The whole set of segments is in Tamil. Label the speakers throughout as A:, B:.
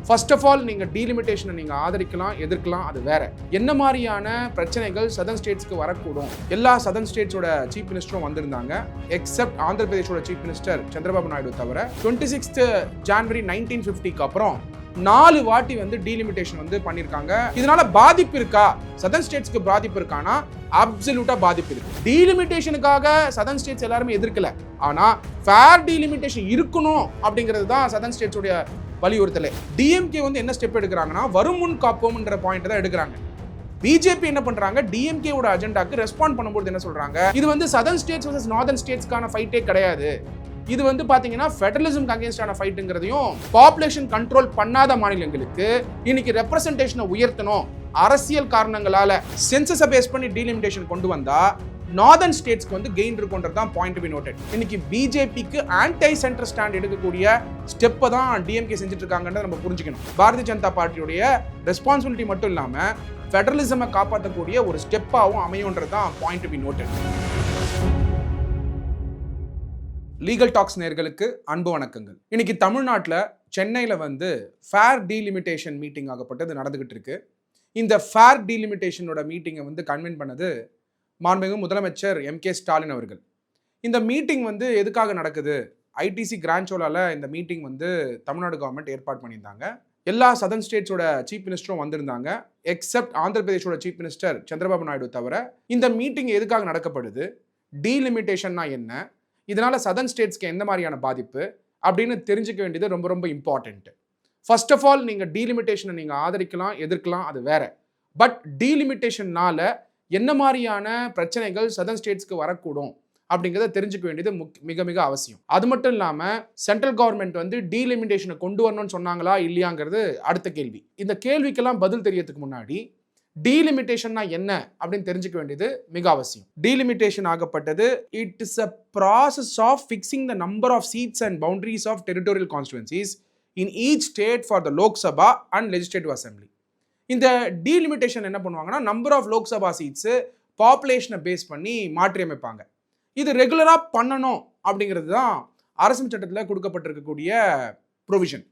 A: ஃபர்ஸ்ட் ஆஃப் ஆல் நீங்கள் டீலிமிட்டேஷனை நீங்கள் ஆதரிக்கலாம், எதிர்க்கலாம், அது வேற. என்ன மாதிரியான பிரச்சனைகள் சதர்ன் ஸ்டேட்ஸ்க்கு வரக்கூடும்? எல்லா சதர்ன் ஸ்டேட்ஸோட சீஃப் மினிஸ்டரும் வந்திருந்தாங்க, எக்ஸப்ட் ஆந்திர பிரதேஷோட சீஃப் மினிஸ்டர் சந்திரபாபு நாயுடு தவிர. 26 ஜனவரி 1950க்கு அப்புறம் 4 வாட்டி வந்து டீலிமிட்டேஷன் வந்து பண்ணியிருக்காங்க. இதனால பாதிப்பு இருக்கா? சதர்ன் ஸ்டேட்ஸ்க்கு பாதிப்பு இருக்கானா? அப்சல்யூட்டா பாதிப்பு இருக்கு. டீலிமிட்டேஷனுக்காக சதர்ன் ஸ்டேட்ஸ் எல்லாருமே எதிர்க்கல, ஆனா ஃபேர் டீலிமிட்டேஷன் இருக்கணும் அப்படிங்கிறது தான் சதர்ன் ஸ்டேட்ஸோட வலியுறுத்தலே. டிஎம்கே வந்து என்ன ஸ்டெப் எடுக்கிறாங்கன்னா, வரும் முன் காப்போம்ன்ற பாயிண்ட் தான் எடுக்கிறாங்க. பிஜேபி என்ன பண்றாங்க, டிஎம்கேவோட அஜெண்டாக்கு ரெஸ்பாண்ட் பண்ணும்போது என்ன சொல்றாங்க, இது வந்து சதர்ன் ஸ்டேட்ஸ் வர்சஸ் நார்தர்ன் ஸ்டேட்ஸ்க்கான ஃபைட்டே கிடையாது, இது வந்து பாத்தீங்கன்னா ஃபெடரலிசம் அகேன்ஸ்டான ஃபைட்டுங்கிறதையும், பாப்புலேஷன் கண்ட்ரோல் பண்ணாத மாநிலங்களுக்கு இன்னைக்கு ரெப்ரசன்டேஷனை உயர்த்தணும், அரசியல் காரணங்களால சென்சஸை பேஸ் பண்ணி டீலிமிட்டேஷன் கொண்டு வந்தா நார்தர்ன் ஸ்டேட்ஸ்க்கு வந்து கெயின் இருக்குன்றது தான் பாயிண்ட் பி நோட்டட். இன்னைக்கு பிஜேபிக்கு ஆன்டை சென்டர் ஸ்டாண்ட் எடுக்கக்கூடிய ஸ்டெப்பை தான் டிஎம்கே செஞ்சுட்டு இருக்காங்கன்றத நம்ம புரிஞ்சுக்கணும். பாரதிய ஜனதா பார்ட்டியுடைய ரெஸ்பான்சிபிலிட்டி மட்டும் இல்லாம ஃபெடரலிசமை காப்பாற்றக்கூடிய ஒரு ஸ்டெப்பாகவும் அமையும்ன்றது தான் point be noted. Legal talks நேயர்களுக்கு அன்பு வணக்கங்கள். இன்னைக்கு தமிழ்நாட்டில் சென்னையில் வந்து ஃபேர் டீலிமிட்டேஷன் மீட்டிங் ஆகப்பட்டது நடந்துகிட்டு இருக்கு. இந்த ஃபேர் டீலிமிட்டேஷனோட மீட்டிங்கை வந்து கன்வென்ட் பண்ணது மாண்புமிகு முதலமைச்சர் எம்.கே. ஸ்டாலின் அவர்கள். இந்த மீட்டிங் வந்து எதுக்காக நடக்குது? ஐடிசி கிராண்ட்சோலால இந்த மீட்டிங் வந்து தமிழ்நாடு கவர்மெண்ட் ஏற்பாடு பண்ணியிருந்தாங்க. எல்லா சதர்ன் ஸ்டேட்ஸோட சீஃப் மினிஸ்டரும் வந்திருந்தாங்க, எக்ஸப்ட் ஆந்திர பிரதேஷோட சீஃப் மினிஸ்டர் சந்திரபாபு நாயுடு தவிர. இந்த மீட்டிங் எதுக்காக நடக்கப்படுது, டீலிமிட்டேஷன்னா என்ன, இதனால சதர்ன் ஸ்டேட்ஸ்க்கு எந்த மாதிரியான பாதிப்பு அப்படின்னு தெரிஞ்சுக்க வேண்டியது ரொம்ப ரொம்ப இம்பார்ட்டன்ட். ஃபர்ஸ்ட் ஆஃப் ஆல் நீங்கள் டீலிமிட்டேஷனை நீங்கள் ஆதரிக்கலாம், எதிர்க்கலாம், அது வேற. பட் டீலிமிட்டேஷன்னால என்ன மாதிரியான பிரச்சனைகள் சதர்ன் ஸ்டேட்ஸ்க்கு வரக்கூடும் அப்படிங்கிறத தெரிஞ்சுக்க வேண்டியது மிக மிக அவசியம். அது மட்டும் இல்லாமல் சென்ட்ரல் கவர்மெண்ட் வந்து டீலிமிட்டேஷனை கொண்டு வரணும்னு சொன்னாங்களா இல்லையாங்கிறது அடுத்த கேள்வி. இந்த கேள்விக்கெல்லாம் பதில் தெரியறதுக்கு முன்னாடி டீலிமிட்டேஷன்னா என்ன அப்படின்னு தெரிஞ்சுக்க வேண்டியது மிக அவசியம். டீலிமிட்டேஷன் ஆகப்பட்டது, it is a process of fixing the number of seats and boundaries of territorial constituencies in each state for the Lok Sabha and legislative assembly. இந்த டீலிமிட்டேஷன் என்ன பண்ணுவாங்கன்னா, நம்பர் ஆஃப் லோக்சபா சீட்ஸு பாப்புலேஷனை பேஸ் பண்ணி மாற்றி அமைப்பாங்க. இது ரெகுலராக பண்ணணும் அப்படிங்கிறது தான் அரசு சட்டத்தில் கொடுக்கப்பட்டிருக்கக்கூடிய ப்ரொவிஷன்.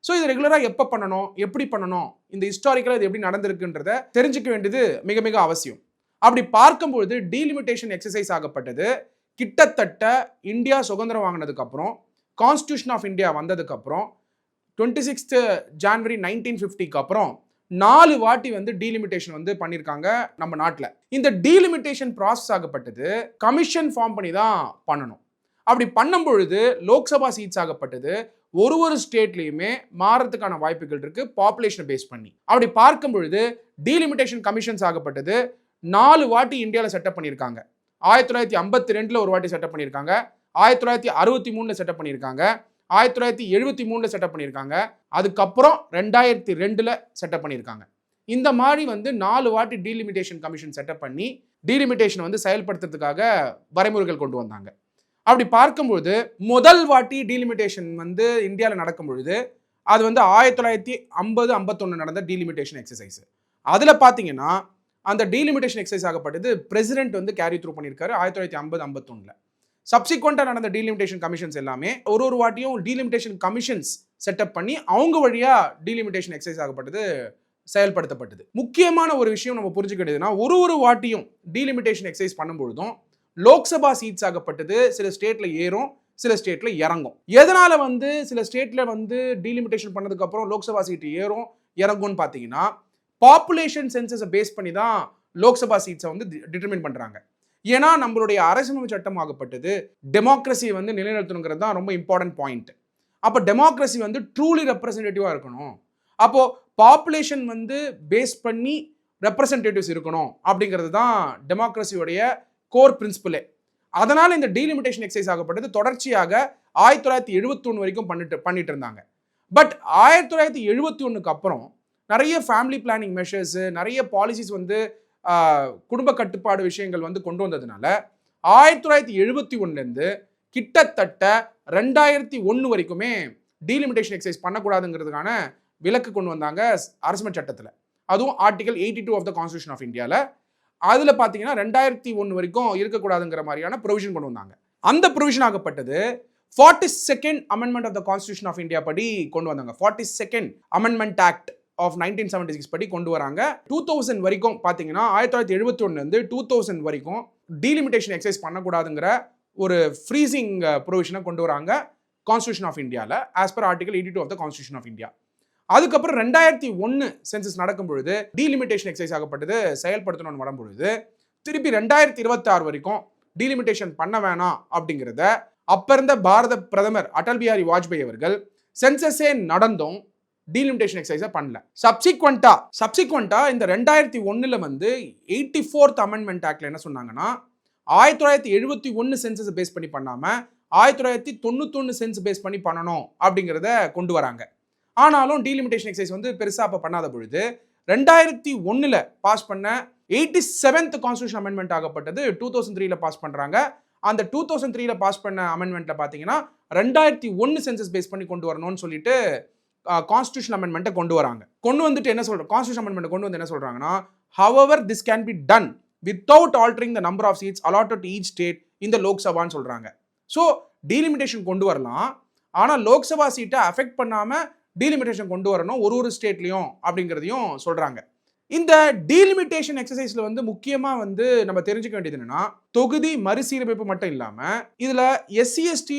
A: ஸோ இது ரெகுலராக எப்போ பண்ணணும், எப்படி பண்ணணும், இந்த ஹிஸ்டாரிக்கலாக இது எப்படி நடந்திருக்குன்றத தெரிஞ்சுக்க வேண்டியது மிக மிக அவசியம். அப்படி பார்க்கும்பொழுது டீலிமிட்டேஷன் எக்ஸசைஸ் ஆகப்பட்டது கிட்டத்தட்ட இந்தியா சுதந்திரம் வாங்கினதுக்கப்புறம், கான்ஸ்டியூஷன் ஆஃப் இந்தியா வந்ததுக்கப்புறம், 26 ஜனவரி 1950க்கு அப்புறம் 4 வாட்டி வந்து டீலிமிட்டேஷன் வந்து பண்ணியிருக்காங்க நம்ம நாட்டில். இந்த டீலிமிட்டேஷன் ப்ராசஸ் ஆகப்பட்டது கமிஷன் ஃபார்ம் பண்ணி தான் பண்ணணும். அப்படி பண்ணும் பொழுது லோக்சபா சீட்ஸ் ஆகப்பட்டது ஒரு ஸ்டேட்லையுமே மாறதுக்கான வாய்ப்புகள் இருக்கு, பாப்புலேஷனை பேஸ் பண்ணி. அப்படி பார்க்கும் பொழுது டீலிமிட்டேஷன் கமிஷன்ஸ் ஆகப்பட்டது 4 வாட்டி இந்தியாவில் செட்டப் பண்ணியிருக்காங்க. 1952 ஒரு வாட்டி செட்டப் பண்ணியிருக்காங்க, 1963 செட்டப் பண்ணியிருக்காங்க, 1973 செட்டப் பண்ணியிருக்காங்க, அதுக்கப்புறம் 2002 செட்டப் பண்ணியிருக்காங்க. இந்த மாதிரி வந்து 4 வாட்டி டீலிமிட்டேஷன் கமிஷன் செட்டப் பண்ணி டீலிமிட்டேஷன் வந்து செயல்படுத்துறதுக்காக வரைமுறைகள் கொண்டு வந்தாங்க. அப்படி பார்க்கும்பொழுது முதல் வாட்டி டீலிமிட்டேஷன் வந்து இந்தியாவில் நடக்கும் பொழுது அது வந்து 1950-51 நடந்த டீலிமிட்டேஷன் எக்ஸசைஸ். அதில் பார்த்தீங்கன்னா அந்த டீலிமிட்டேஷன் எக்ஸசைஸ் ஆகப்பட்டது பிரசிடென்ட் வந்து கேரி த்ரூ பண்ணியிருக்காரு 1950-51. சப்சிக்வெண்ட்டாக நடந்த டீலிமிட்டேஷன் கமிஷன்ஸ் எல்லாமே ஒரு வாட்டியும் டீலிமிட்டேஷன் கமிஷன்ஸ் செட்டப் பண்ணி அவங்க வழியாக டீலிமிட்டேஷன் எக்ஸசைஸ் ஆகப்பட்டது செயல்படுத்தப்பட்டது. முக்கியமான ஒரு விஷயம் நம்ம புரிஞ்சுக்க வேண்டியதுன்னா, ஒரு வாட்டியும் டீலிமிட்டேஷன் எக்ஸசைஸ் பண்ணும்பொழுதும் லோக்சபா சீட்ஸ் ஆகப்பட்டது சில ஸ்டேட்ல ஏறும், சில ஸ்டேட்ல இறங்கும். எதனால வந்து சில ஸ்டேட்ல வந்து டீலிமிட்டேஷன் பண்ணதுக்கு அப்புறம் லோக்சபா சீட் ஏறும் இறங்கும்னு பார்த்தீங்கன்னா, பாப்புலேஷன் சென்சஸை பேஸ் பண்ணி தான் லோக்சபா சீட்ஸை வந்து டிட்டர்மின் பண்றாங்க. ஏன்னா நம்மளுடைய அரசியலமைப்பு சட்டம் ஆகப்பட்டது டெமோக்ரஸியை வந்து நிலைநிறுத்தணுங்கிறது தான் ரொம்ப இம்பார்ட்டன்ட் பாயிண்ட். அப்போ டெமோக்ரஸி வந்து ட்ரூலி ரெப்ரசன்டேட்டிவாக இருக்கணும், அப்போ பாப்புலேஷன் வந்து பேஸ் பண்ணி ரெப்ரசன்டேட்டிவ்ஸ் இருக்கணும் அப்படிங்கிறது தான் டெமோக்ரஸியோடைய கோர் பிரின்சிபலே. அதனால இந்த டீலிமிட்டேஷன் எக்ஸசைஸ் ஆகப்பட்டது தொடர்ச்சியாக 1971 வரைக்கும் பண்ணிட்டு இருந்தாங்க. பட் 1971க்கு அப்புறம் நிறைய ஃபேமிலி பிளானிங் மெஷர்ஸ், நிறைய பாலிசிஸ் வந்து குடும்ப கட்டுப்பாடு விஷயங்கள் வந்து கொண்டு வந்ததுனால 1971 கிட்டத்தட்ட 2001 வரைக்குமே டீலிமிட்டேஷன் எக்ஸசைஸ் பண்ணக்கூடாதுங்கிறதுக்கான விலக்கு கொண்டு வந்தாங்க அரசியல் சட்டத்தில். அதுவும் article 82 of the constitution of இந்தியாவில். அதில் பார்த்தீங்கன்னா 2001 வரைக்கும் இருக்கக்கூடாதுங்கிற மாதிரியான ப்ரொவிஷன் கொண்டு வந்தாங்க. அந்த ப்ரொவிஷன் ஆகப்பட்டது 42nd amendment of the constitution of India படி கொண்டு வந்தாங்க. 42nd அமெண்ட்மெண்ட் ஆக்ட் ஆஃப் 1976 படி கொண்டு வராங்க. 2000 வரைக்கும் பார்த்தீங்கன்னா 1971 2000 வரைக்கும் டீலிமிட்டேஷன் எக்ஸசைஸ் பண்ணக்கூடாதுங்கிற ஒரு ஃப்ரீசிங் ப்ரொவிஷனை கொண்டு வராங்க கான்ஸ்டியூஷன் ஆஃப் இந்தியாவில் as per article 82 of the constitution of India. அதுக்கப்புறம் 2001 சென்சஸ் நடக்கும் பொழுது டீலிமிட்டேஷன் எக்ஸசைஸ் ஆகப்பட்டது செயல்படுத்தணும்னு வரும்பொழுது திருப்பி 2026 வரைக்கும் டீலிமிட்டேஷன் பண்ண வேணாம் அப்படிங்கிறத அப்ப இருந்த பாரத பிரதமர் அடல் பிஹாரி வாஜ்பாய் அவர்கள் சென்சஸே நடந்தும் டீலிமிட்டேஷன் எக்ஸசைஸை பண்ணல. சப்சிக்வெண்டா இந்த 2001 வந்து 84th அமெண்ட்மெண்ட் ஆக்ட்ல என்ன சொன்னாங்கன்னா 1971 சென்சஸ் பேஸ் பண்ணி பண்ணாம 1991 சென்சஸ் பேஸ் பண்ணி பண்ணணும் அப்படிங்கிறத கொண்டு வராங்க. ஆனாலும் டீலிமிட்டேஷன் எக்ஸசைஸ் வந்து பெருசாக அப்போ பண்ணாத பொழுது 2001 பாஸ் பண்ண 87th கான்ஸ்டியூஷன் அமெண்ட்மெண்ட் ஆகப்பட்டது 2003 பாஸ் பண்ணுறாங்க. அந்த 2003 பாஸ் பண்ண அமெண்ட்மெண்ட்டில் பார்த்தீங்கன்னா 2001 சென்சஸ் பேஸ் பண்ணி கொண்டு வரணும்னு சொல்லிட்டு கான்ஸ்டியூஷன் அமெண்ட்மெண்ட்டை கொண்டு வராங்க. கொண்டு வந்துட்டு என்ன சொல்கிறாங்க, கான்ஸ்டியூஷன் அமெண்ட்மெண்ட் கொண்டு வந்து என்ன சொல்கிறாங்கன்னா, however this can be done without altering the number of seats allotted to each state in the லோக்சபான்னு சொல்கிறாங்க. ஸோ டீலிமிட்டேஷன் கொண்டு வரலாம், ஆனால் லோக்சபா சீட்டை அஃபெக்ட் பண்ணாமல் டீலிமிட்டேஷன் கொண்டு வரணும் ஒரு ஸ்டேட்லையும் அப்படிங்கிறதையும் சொல்கிறாங்க. இந்த டீலிமிட்டேஷன் எக்ஸசைஸில் வந்து முக்கியமாக வந்து நம்ம தெரிஞ்சுக்க வேண்டியது என்னன்னா, தொகுதி மறுசீரமைப்பு மட்டும் இல்லாமல் இதில் SC/ST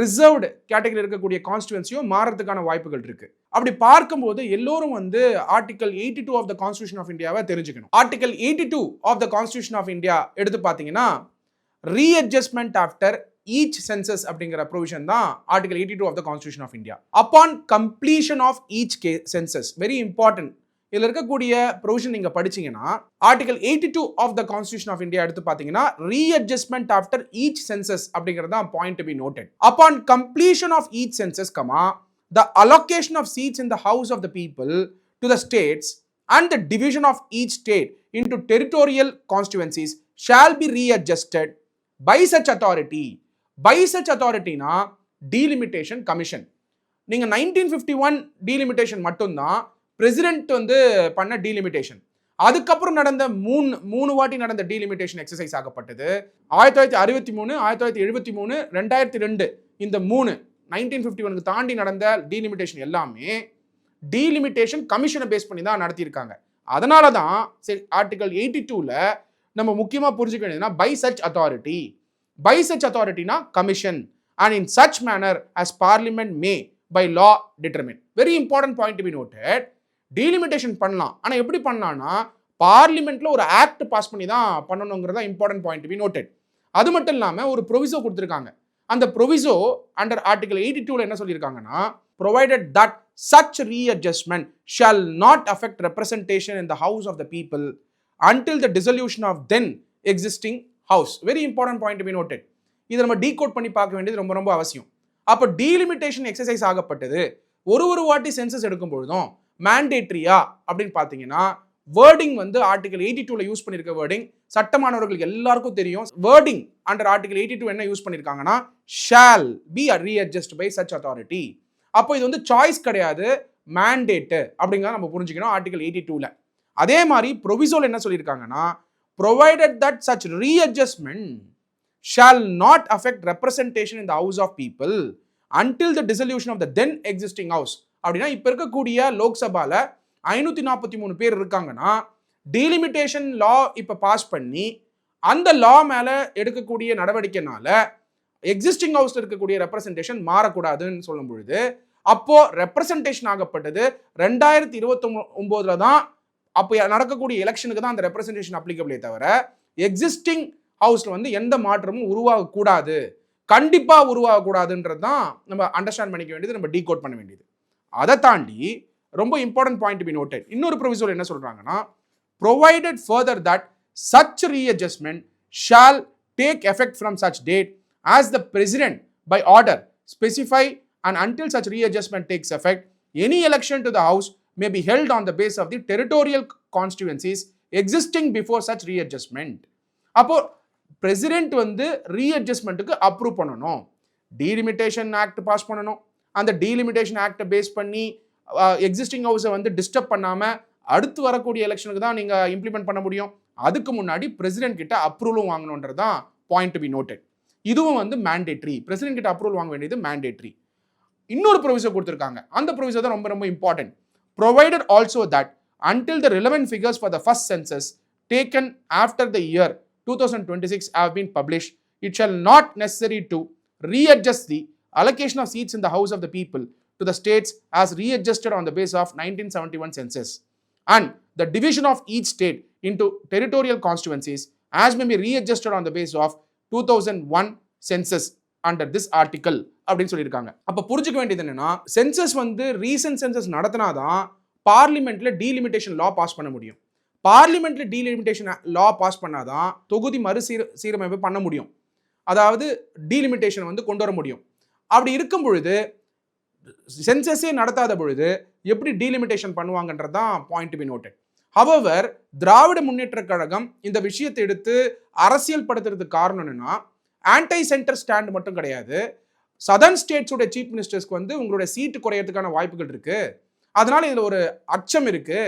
A: ரிசர்வ்டு கேட்டகரி இருக்கக்கூடிய கான்ஸ்டிடுவன்சியும் மாறதுக்கான வாய்ப்புகள் இருக்கு. அப்படி பார்க்கும்போது எல்லோரும் வந்து article 82 of the constitution of இந்தியாவை தெரிஞ்சுக்கணும். Article 82 of the constitution of India எடுத்து பார்த்தீங்கன்னா ரீஅட்ஜஸ்ட்மெண்ட் ஆஃப்டர் each census அப்படிங்கிற ப்ரொவிஷன் தான் article 82 of the constitution of India. Upon completion of each census, very important. இதில் இருக்கக்கூடிய ப்ரொவிஷன் நீங்க படிச்சீங்கன்னா article 82 of the constitution of India எடுத்து பார்த்தீங்கன்னா ரீஅட்ஜஸ்ட்மெண்ட் ஆஃப்டர் ஈச் சென்சஸ் அப்படிங்கிறது தான் point to be noted. Upon completion of each census the allocation of seats in the house of the people to the states and the division of each state into territorial constituencies shall be readjusted by such authority. By such authority na delimitation commission. நீங்க 1951 delimitation மட்டும்தான் பிரசிடென்ட் வந்து பண்ண டீலிமிட்டேஷன். அதுக்கப்புறம் நடந்த மூணு வாட்டி நடந்த டீலிமிட்டேஷன் எக்ஸசைஸ் ஆகப்பட்டது 1963, 1973, 2002. இந்த 1951 தாண்டி நடந்த டீலிமிட்டேஷன் எல்லாமே டீலிமிட்டேஷன் கமிஷனை பேஸ் பண்ணி தான் நடத்தியிருக்காங்க. அதனால தான் சரி ஆர்டிகல் 82ல நம்ம முக்கியமாக புரிஞ்சுக்க வேண்டியதுன்னா by such authority. By such authority na commission and in such manner as parliament may by law determine. Very important point to be noted. Delimitation பண்ணலாம், ஆனா எப்படி பண்ணலாம்னா பார்லிமெண்ட்ல ஒரு ஆக்ட் பாஸ் பண்ணி தான் பண்ணணுங்கிறதா important point to be noted. அது மட்டும் இல்லாம ஒரு ப்ரொவிசோ கொடுத்துருக்காங்க. அந்த ப்ரொவிசோ அண்டர் ஆர்டிகல் 82ல என்ன சொல்லியிருக்காங்கன்னா, provided that such readjustment shall not affect representation in the house of the people until the dissolution of then existing house. Very important point to be noted. இதை நம்ம டீகோட் பண்ணி பார்க்க வேண்டியது ரொம்ப ரொம்ப அவசியம். அப்போ டீலிமிட்டேஷன் எக்ஸசைஸ் ஆகப்பட்டது ஒரு வாட்டி சென்சஸ் எடுக்கும் பொழுதும் மேண்டேட்ரியா அப்படின்னு பார்த்தீங்கன்னா வேர்டிங் வந்து ஆர்டிகல் 82ல யூஸ் பண்ணியிருக்க வேர்டிங் சட்டமானவர்களுக்கு எல்லாருக்கும் தெரியும். வேர்டிங் அண்டர் ஆர்டிகல் 82 என்ன யூஸ் பண்ணியிருக்காங்கன்னா shall be readjust by such authority. அப்போ இது வந்து சாய்ஸ் கிடையாது, மேண்டேட்டு அப்படிங்கிறத நம்ம புரிஞ்சுக்கணும் ஆர்டிகல் 82ல. அதே மாதிரி ப்ரொவிசோல் என்ன சொல்லியிருக்காங்கன்னா provided that such readjustment shall not affect representation in the house of people until the dissolution of the then existing house. அப்படின்னா இப்போ இருக்கக்கூடிய லோக்சபால 543 பேர் இருக்காங்கன்னா டீலிமிட்டேஷன் லா இப்போ பாஸ் பண்ணி அந்த லா மேலே எடுக்கக்கூடிய நடவடிக்கைனால எக்ஸிஸ்டிங் ஹவுஸ்ல இருக்கக்கூடிய ரெப்ரசன்டேஷன் மாறக்கூடாதுன்னு சொல்லும் பொழுது அப்போ ரெப்ரசன்டேஷன் ஆகப்பட்டது 2029 தான். அப்போ நடக்கக்கூடிய எலெக்ஷனுக்கு தான் அந்த ரெப்ரசன்டேஷன் அப்ளிகபிளே தவிர எக்ஸிஸ்டிங் ஹவுஸ்ல வந்து எந்த மாற்றமும் உருவாகக்கூடாது, கண்டிப்பாக உருவாகக்கூடாதுன்றது தான் நம்ம அண்டர்ஸ்டாண்ட் பண்ணிக்க வேண்டியது, நம்ம டீகோட் பண்ண வேண்டியது. அதை தாண்டி ரொம்ப இம்பார்ட்டன்ட் பாயிண்ட் பி நோட்டட். இன்னொரு ப்ரொவிசோல் என்ன சொல்றாங்கன்னா, provided further that such readjustment shall take effect from such date as the president by order specify and until such readjustment takes effect any election to the house may be held on the basis of the territorial constituencies existing before such readjustment. அப்போ பிரசிடென்ட் வந்து ரீஅட்ஜஸ்ட்மெண்ட்டுக்கு அப்ரூவ் பண்ணணும், டீலிமிட்டேஷன் ஆக்ட் பாஸ் பண்ணணும். அந்த டீலிமிட்டேஷன் ஆக்டை பேஸ் பண்ணி எக்ஸிஸ்டிங் ஹவுஸை வந்து டிஸ்டர்ப் பண்ணாமல் அடுத்து வரக்கூடிய எலெக்ஷனுக்கு தான் நீங்கள் இம்ப்ளிமெண்ட் பண்ண முடியும். அதுக்கு முன்னாடி பிரசிடென்ட் கிட்ட அப்ரூவலும் வாங்கணுன்றது தான் பாயிண்ட் டு பி நோட்டட். இதுவும் வந்து மேண்டேட்ரி, பிரசிடென்ட் கிட்ட அப்ரூவல் வாங்க வேண்டியது மேண்டேட்ரி. இன்னொரு ப்ரொவிசர் கொடுத்திருக்காங்க, அந்த ப்ரொவிசர் தான் ரொம்ப ரொம்ப important. provided also that until the relevant figures for the first census taken after the year 2026 have been published, it shall not necessary to readjust the allocation of seats in the house of the people to the states as readjusted on the basis of 1971 census, and the division of each state into territorial constituencies as may be readjusted on the basis of 2001 census under this article அப்படின்னு சொல்லியிருக்காங்க. அப்ப புரிஞ்சுக்க வேண்டியது என்னன்னா, சென்சஸ் வந்து ரீசன்ட் சென்சஸ் நடத்தினாதான் பார்லிமெண்ட்ல டீலிமிட்டேஷன் லா பாஸ் பண்ண முடியும். பார்லிமெண்ட்ல டீலிமிட்டேஷன் லா பாஸ் பண்ணாதான் தொகுதி சீரமைப்பு பண்ண முடியும். அதாவது டீலிமிட்டேஷன் வந்து கொண்டு வர முடியும். அப்படி இருக்கும் பொழுது சென்சஸே நடத்தாத பொழுது எப்படி டீலிமிட்டேஷன் பண்ணுவாங்கன்றதான் point to be noted. However, Dravida Munnetra Kazhagam இந்த விஷயத்தை எடுத்து அரசியல் படுத்துறதுக்கு காரணம் என்னன்னா, ஆன்டை சென்டர் ஸ்டாண்ட் மட்டும் கிடையாது, சதர்ன் ஸ்டேட்ஸோட சீஃப் மினிஸ்டர்ஸ்க்கு வந்து உங்களுடைய சீட்டு குறையறதுக்கான வாய்ப்புகள் இருக்கு. அதனால இதுல ஒரு அச்சம் இருக்கு.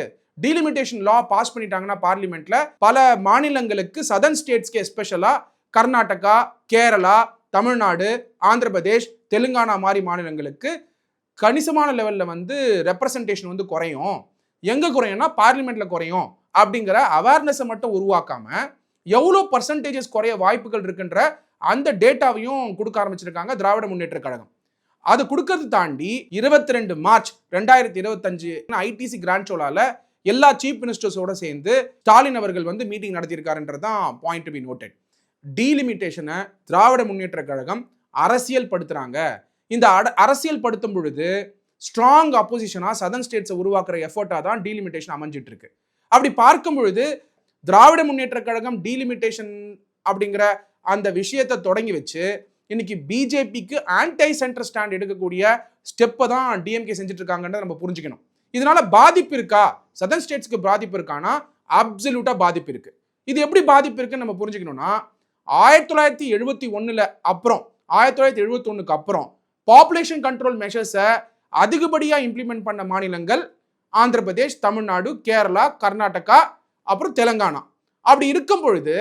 A: டீலிமிட்டேஷன் லா பாஸ் பண்ணிட்டாங்கன்னா பார்லிமெண்ட்ல பல மாநிலங்களுக்கு, சதர்ன் ஸ்டேட்ஸ்க்கு எஸ்பெஷலா கர்நாடகா, கேரளா, தமிழ்நாடு, ஆந்திர பிரதேஷ், தெலுங்கானா மாதிரி மாநிலங்களுக்கு கணிசமான லெவல்ல வந்து ரெப்ரசன்டேஷன் வந்து குறையும். எங்க குறையும்னா பார்லிமெண்ட்ல குறையும் அப்படிங்கிற அவேர்னஸை மட்டும் உருவாக்காம எவ்வளோ பர்சன்டேஜஸ் குறைய வாய்ப்புகள் இருக்குன்ற அந்த டேட்டாவையும் கொடுக்க ஆரம்பிச்சிருக்காங்க திராவிட முன்னேற்ற கழகம். அது கொடுக்கறது தாண்டி 22 மார்ச் 2025 ஐடிசி கிராண்ட் சோலால எல்லா சீஃப் மினிஸ்டர்ஸோட சேர்ந்து ஸ்டாலின் அவர்கள் வந்து மீட்டிங் நடத்தியிருக்காருன்றதான் பாயிண்ட் டு பி நோட்டட். டீலிமிட்டேஷனை திராவிட முன்னேற்ற கழகம் அரசியல் படுத்துறாங்க. இந்த அரசியல் படுத்தும் பொழுது ஸ்ட்ராங் அப்போசிஷனா சதர்ன் ஸ்டேட்ஸை உருவாக்குற எஃபர்ட்டா தான் டீலிமிட்டேஷன் அமைஞ்சிட்டு இருக்கு. அப்படி பார்க்கும் பொழுது திராவிட முன்னேற்ற கழகம் டீலிமிட்டேஷன் அப்படிங்கிற அந்த விஷயத்தை தொடங்கி வச்சு இன்னைக்கு பிஜேபிக்கு ஆன்டை சென்டர் ஸ்டாண்ட் எடுக்கக்கூடிய ஸ்டெப்பை தான் டிஎம்கே செஞ்சுட்டு இருக்காங்கன்றத நம்ம புரிஞ்சுக்கணும். இதனால பாதிப்பு இருக்கா, சதர்ன் ஸ்டேட்ஸ்க்கு பாதிப்பு இருக்கானா? அப்சல்யூட்டா பாதிப்பு இருக்கு. இது எப்படி பாதிப்பு இருக்குன்னு நம்ம புரிஞ்சுக்கணும்னா, 1971 அப்புறம் 1971க்கு அப்புறம் பாப்புலேஷன் கண்ட்ரோல் மெஷர்ஸை அதிகப்படியா இம்ப்ளிமெண்ட் பண்ண மாநிலங்கள் ஆந்திர பிரதேஷ், தமிழ்நாடு, கேரளா, கர்நாடகா, அப்புறம் தெலுங்கானா. அப்படி இருக்கும் பொழுது